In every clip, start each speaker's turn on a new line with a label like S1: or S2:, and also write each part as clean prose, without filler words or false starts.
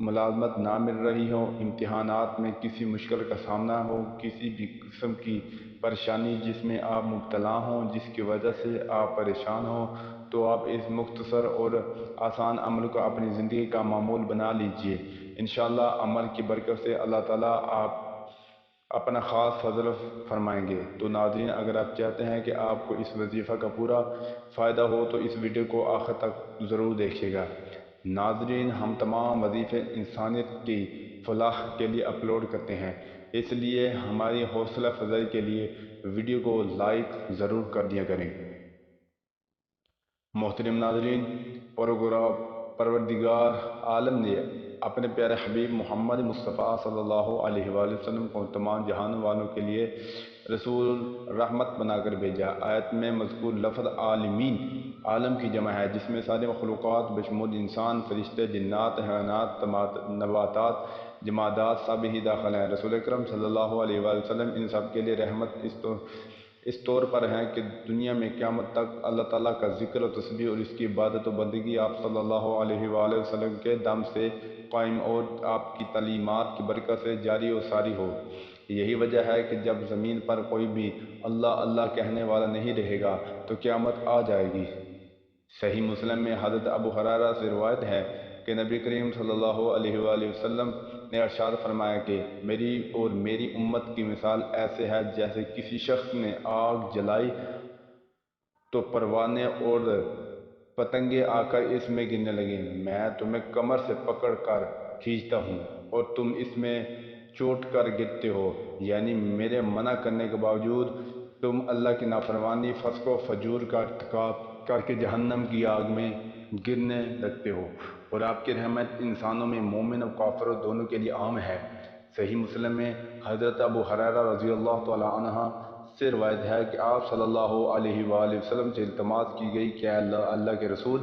S1: ملازمت نہ مل رہی ہو، امتحانات میں کسی مشکل کا سامنا ہو، کسی بھی قسم کی پریشانی جس میں آپ مبتلا ہوں، جس کی وجہ سے آپ پریشان ہوں، تو آپ اس مختصر اور آسان عمل کو اپنی زندگی کا معمول بنا لیجئے۔ انشاءاللہ عمل کی برکت سے اللہ تعالیٰ آپ اپنا خاص فضل فرمائیں گے۔ تو ناظرین، اگر آپ چاہتے ہیں کہ آپ کو اس وظیفہ کا پورا فائدہ ہو تو اس ویڈیو کو آخر تک ضرور دیکھیے گا۔ ناظرین، ہم تمام وظیفے انسانیت کی فلاح کے لیے اپلوڈ کرتے ہیں، اس لیے ہماری حوصلہ افزائی کے لیے ویڈیو کو لائک ضرور کر دیا کریں۔ محترم ناظرین، پروردگار عالم نے اپنے پیارے حبیب محمد مصطفیٰ صلی اللہ علیہ وآلہ وسلم کو تمام جہان والوں کے لیے رسول رحمت بنا کر بھیجا۔ آیت میں مذکور لفظ عالمین عالم کی جمع ہے، جس میں ساری مخلوقات بشمول انسان، فرشتے، جنات، حیوانات، نباتات، جمادات سب ہی داخل ہیں۔ رسول اکرم صلی اللہ علیہ وآلہ وسلم ان سب کے لیے رحمت اس طور پر ہیں کہ دنیا میں قیامت تک اللہ تعالیٰ کا ذکر و تسبیح اور اس کی عبادت و بندگی آپ صلی اللہ علیہ وآلہ وسلم کے دم سے قائم اور آپ کی تعلیمات کی برکت سے جاری و ساری ہو۔ یہی وجہ ہے کہ جب زمین پر کوئی بھی اللہ اللہ کہنے والا نہیں رہے گا تو قیامت آ جائے گی۔ صحیح مسلم میں حضرت ابو ہریرہ سے روایت ہے کہ نبی کریم صلی اللہ علیہ وآلہ وسلم نے ارشاد فرمایا کہ میری اور میری امت کی مثال ایسے ہے جیسے کسی شخص نے آگ جلائی تو پروانے اور پتنگیں آ کر اس میں گرنے لگیں۔ میں تمہیں کمر سے پکڑ کر کھینچتا ہوں اور تم اس میں چوٹ کر گرتے ہو، یعنی میرے منع کرنے کے باوجود تم اللہ کی نافرمانی، فسق و فجور کا ارتکاب کر کے جہنم کی آگ میں گرنے لگتے ہو، اور آپ کی رحمت انسانوں میں مومن و کافر دونوں کے لیے عام ہے۔ صحیح مسلم میں حضرت ابو ہریرہ رضی اللہ تعالی عنہ سے روایت ہے کہ آپ صلی اللہ علیہ وآلہ وسلم سے التماس کی گئی کہ اللہ کے رسول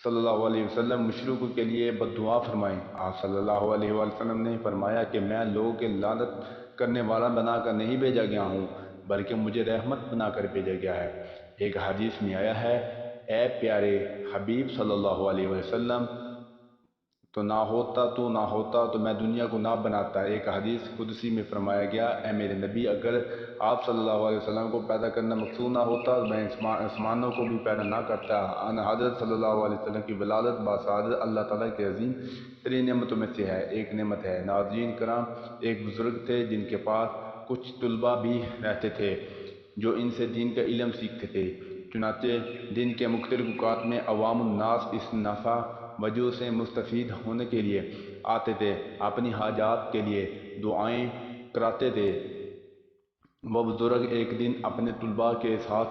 S1: صلی اللہ علیہ وسلم مشرکوں کے لیے بد دعا فرمائیں۔ آپ صلی اللہ علیہ وآلہ وسلم نے فرمایا کہ میں لوگوں کے لعنت کرنے والا بنا کر نہیں بھیجا گیا ہوں، بلکہ مجھے رحمت بنا کر بھیجا گیا ہے۔ ایک حدیث میں آیا ہے، اے پیارے حبیب صلی اللہ علیہ وسلم، تو نہ ہوتا تو میں دنیا کو نہ بناتا۔ ایک حدیث قدسی میں فرمایا گیا، اے میرے نبی، اگر آپ صلی اللہ علیہ وسلم کو پیدا کرنا مقصود نہ ہوتا تو میں آسمانوں کو بھی پیدا نہ کرتا۔ حضرت صلی اللہ علیہ وسلم کی ولادت باسعادت اللہ تعالیٰ کے عظیم ترین نعمتوں میں سے ہے ایک نعمت ہے۔ ناظرین کرام، ایک بزرگ تھے جن کے پاس کچھ طلباء بھی رہتے تھے جو ان سے دین کا علم سیکھتے تھے۔ چنانچہ دن کے مختلف اوقات میں عوام الناس اس نافع وجوہ سے مستفید ہونے کے لیے آتے تھے، اپنی حاجات کے لیے دعائیں کراتے تھے۔ وہ بزرگ ایک دن اپنے طلباء کے ساتھ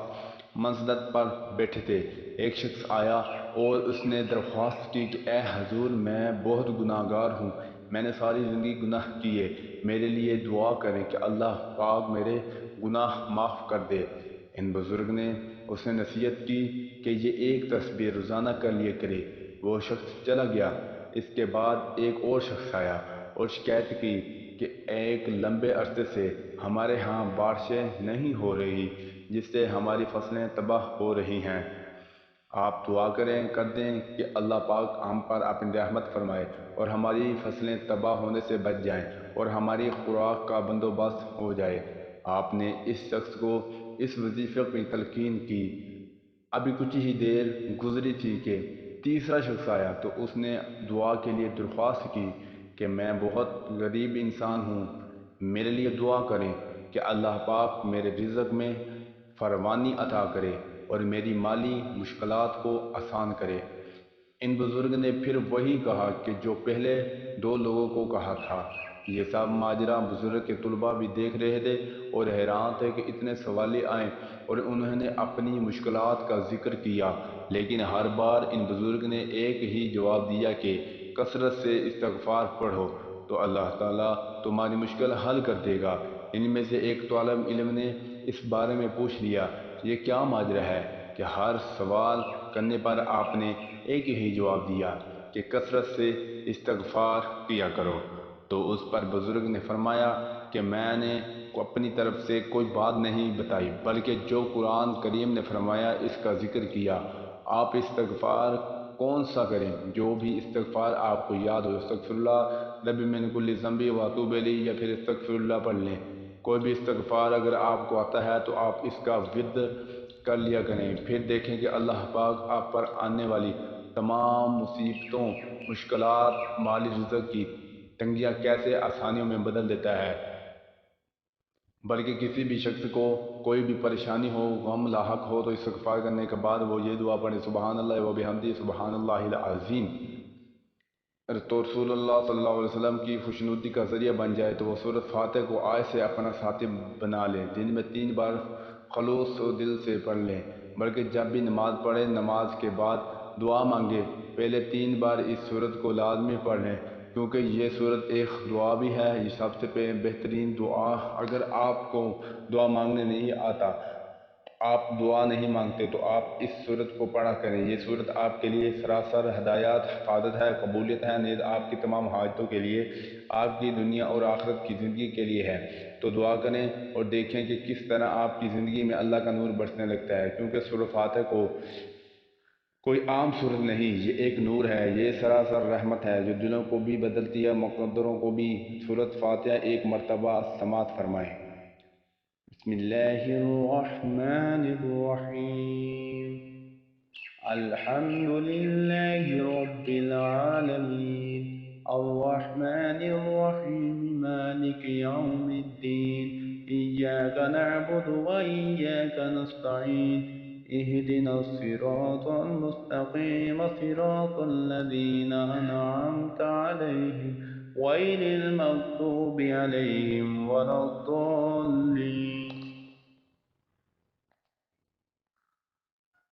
S1: مسند پر بیٹھے تھے۔ ایک شخص آیا اور اس نے درخواست کی کہ اے حضور، میں بہت گناہ گار ہوں، میں نے ساری زندگی گناہ کیے، میرے لیے دعا کریں کہ اللہ پاک میرے گناہ معاف کر دے۔ ان بزرگ نے اسے نصیحت کی کہ یہ ایک تسبیح روزانہ کر لیا کرے۔ وہ شخص چلا گیا۔ اس کے بعد ایک اور شخص آیا اور شکایت کی کہ ایک لمبے عرصے سے ہمارے ہاں بارشیں نہیں ہو رہی، جس سے ہماری فصلیں تباہ ہو رہی ہیں۔ آپ دعا کر دیں کہ اللہ پاک ہم پر اپنی رحمت فرمائے اور ہماری فصلیں تباہ ہونے سے بچ جائیں اور ہماری خوراک کا بندوبست ہو جائے۔ آپ نے اس شخص کو اس وظیفے کی تلقین کی۔ ابھی کچھ ہی دیر گزری تھی کہ تیسرا شخص آیا تو اس نے دعا کے لیے درخواست کی کہ میں بہت غریب انسان ہوں، میرے لیے دعا کریں کہ اللہ پاک میرے رزق میں فراوانی عطا کرے اور میری مالی مشکلات کو آسان کرے۔ ان بزرگ نے پھر وہی کہا کہ جو پہلے دو لوگوں کو کہا تھا۔ یہ سب ماجرا بزرگ کے طلباء بھی دیکھ رہے تھے اور حیران تھے کہ اتنے سوالی آئے اور انہوں نے اپنی مشکلات کا ذکر کیا، لیکن ہر بار ان بزرگ نے ایک ہی جواب دیا کہ کثرت سے استغفار پڑھو تو اللہ تعالیٰ تمہاری مشکل حل کر دے گا۔ ان میں سے ایک طالب علم نے اس بارے میں پوچھ لیا، یہ کیا ماجرا ہے کہ ہر سوال کرنے پر آپ نے ایک ہی جواب دیا کہ کثرت سے استغفار کیا کرو؟ تو اس پر بزرگ نے فرمایا کہ میں نے اپنی طرف سے کوئی بات نہیں بتائی، بلکہ جو قرآن کریم نے فرمایا اس کا ذکر کیا۔ آپ استغفار کون سا کریں؟ جو بھی استغفار آپ کو یاد ہو، استغفر اللہ ربی من کل ذنب و اتوب الیہ، یا پھر استغفر اللہ پڑھ لیں۔ کوئی بھی استغفار اگر آپ کو آتا ہے تو آپ اس کا ورد کر لیا کریں، پھر دیکھیں کہ اللہ پاک آپ پر آنے والی تمام مصیبتوں، مشکلات، مالی رزق کی تنگیاں کیسے آسانیوں میں بدل دیتا ہے۔ بلکہ کسی بھی شخص کو کوئی بھی پریشانی ہو، غم لاحق ہو، تو استغفار کرنے کے بعد وہ یہ دعا پڑھے، سبحان اللہ و بحمدہ سبحان اللہ العظیم، تو رسول اللہ صلی اللہ علیہ وسلم کی خوشنودی کا ذریعہ بن جائے۔ تو وہ سورۃ فاتح کو آج سے اپنا ساتھی بنا لیں، دن میں 3 بار خلوص و دل سے پڑھ لیں، بلکہ جب بھی نماز پڑھیں، نماز کے بعد دعا مانگے، پہلے 3 بار اس سورت کو لازمی پڑھ لیں، کیونکہ یہ سورت ایک دعا بھی ہے، یہ سب سے بہترین دعا۔ اگر آپ کو دعا مانگنے نہیں آتا، آپ دعا نہیں مانگتے، تو آپ اس صورت کو پڑھا کریں۔ یہ صورت آپ کے لیے سراسر ہدایات، حفاظت ہے، قبولیت ہے، نیز آپ کی تمام حاجتوں کے لیے، آپ کی دنیا اور آخرت کی زندگی کے لیے ہے۔ تو دعا کریں اور دیکھیں کہ کس طرح آپ کی زندگی میں اللہ کا نور برسنے لگتا ہے، کیونکہ سورۃ فاتح کو کوئی عام صورت نہیں، یہ ایک نور ہے، یہ سراسر رحمت ہے جو دلوں کو بھی بدلتی ہے، مقدروں کو بھی۔ سورۃ فاتحہ ایک مرتبہ سماعت فرمائیں۔ بسم اللہ الرحمن الرحیم، الحمد للہ رب العالمین، الرحمن الرحیم، مالک یوم الدین، ایاک نعبد و ایاک نستعین، اہدنا الصراط المستقیم، صراط الذین انعمت علیہم غیر المغضوب علیہم ولا الضالین۔